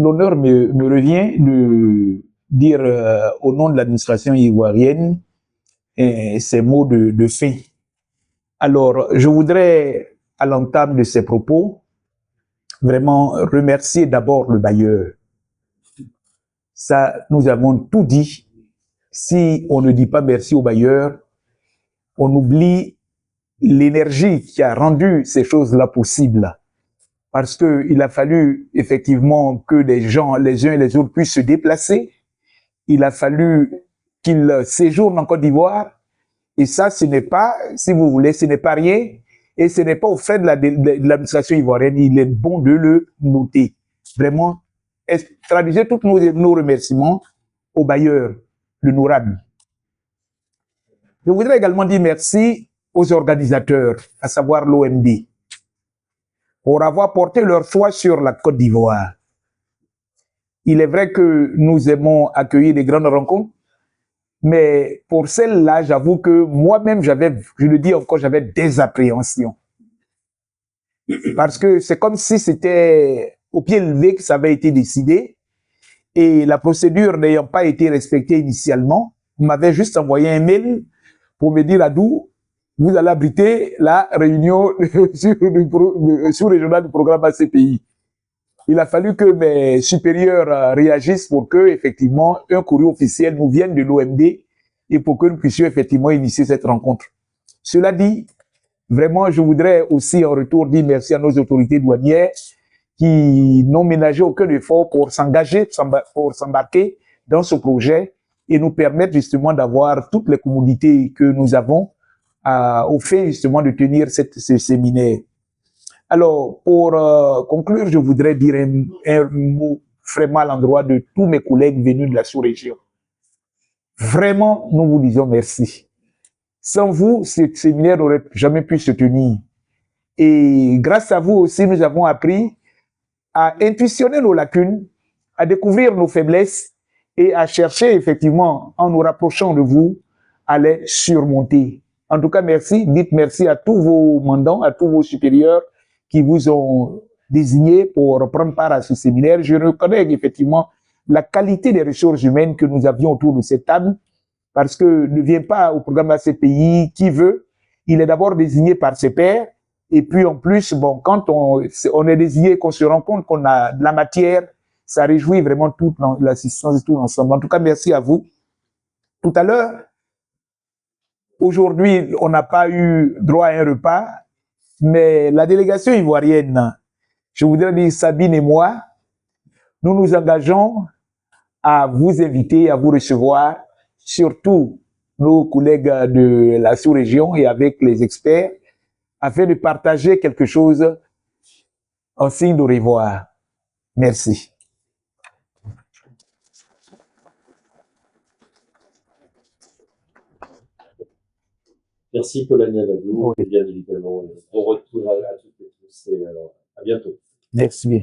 l'honneur me revient de dire au nom de l'administration ivoirienne ces mots de fin. Alors, je voudrais, à l'entame de ces propos, vraiment remercier d'abord le bailleur. Ça, nous avons tout dit. Si on ne dit pas merci au bailleur, on oublie l'énergie qui a rendu ces choses-là possibles. Parce qu'il a fallu effectivement que les gens, les uns et les autres, puissent se déplacer. Il a fallu qu'ils séjournent en Côte d'Ivoire. Et ça, ce n'est pas, si vous voulez, ce n'est pas rien. Et ce n'est pas au fait de l'administration ivoirienne. Il est bon de le noter. Vraiment, traduisez tous nos remerciements au bailleur, le NORAD. Je voudrais également dire merci aux organisateurs, à savoir l'OMD, pour avoir porté leur choix sur la Côte d'Ivoire. Il est vrai que nous aimons accueillir des grandes rencontres, mais pour celle-là, j'avoue que moi-même, je le dis encore, j'avais des appréhensions. Parce que c'est comme si c'était au pied levé que ça avait été décidé, et la procédure n'ayant pas été respectée initialement, on m'avait juste envoyé un mail pour me dire, Adou, vous allez abriter la réunion sous-régionale du programme ACPI. Il a fallu que mes supérieurs réagissent pour que, effectivement, un courrier officiel nous vienne de l'OMD et pour que nous puissions effectivement initier cette rencontre. Cela dit, vraiment, je voudrais aussi en retour dire merci à nos autorités douanières qui n'ont ménagé aucun effort pour s'engager, pour s'embarquer dans ce projet et nous permettre justement d'avoir toutes les commodités que nous avons au fait justement de tenir ce séminaire. Alors, pour conclure, je voudrais dire un mot vraiment à l'endroit de tous mes collègues venus de la sous-région. Vraiment, nous vous disons merci. Sans vous, ce séminaire n'aurait jamais pu se tenir. Et grâce à vous aussi, nous avons appris à intuitionner nos lacunes, à découvrir nos faiblesses et à chercher effectivement, en nous rapprochant de vous, à les surmonter. En tout cas, merci. Dites merci à tous vos mandants, à tous vos supérieurs qui vous ont désigné pour prendre part à ce séminaire. Je reconnais effectivement la qualité des ressources humaines que nous avions autour de cette table, parce que ne vient pas au programme ACPI qui veut. Il est d'abord désigné par ses pairs. Et puis en plus, bon, quand on est désigné, qu'on se rend compte qu'on a de la matière, ça réjouit vraiment toute l'assistance et tout l'ensemble. En tout cas, merci à vous. Tout à l'heure, aujourd'hui, on n'a pas eu droit à un repas, mais la délégation ivoirienne, je voudrais dire Sabine et moi, nous nous engageons à vous inviter, à vous recevoir, surtout nos collègues de la sous-région et avec les experts, afin de partager quelque chose en signe de revoir. Merci. Merci Colonel Adou, et bien évidemment, bon retour à toutes et tous et à bientôt. Merci bien.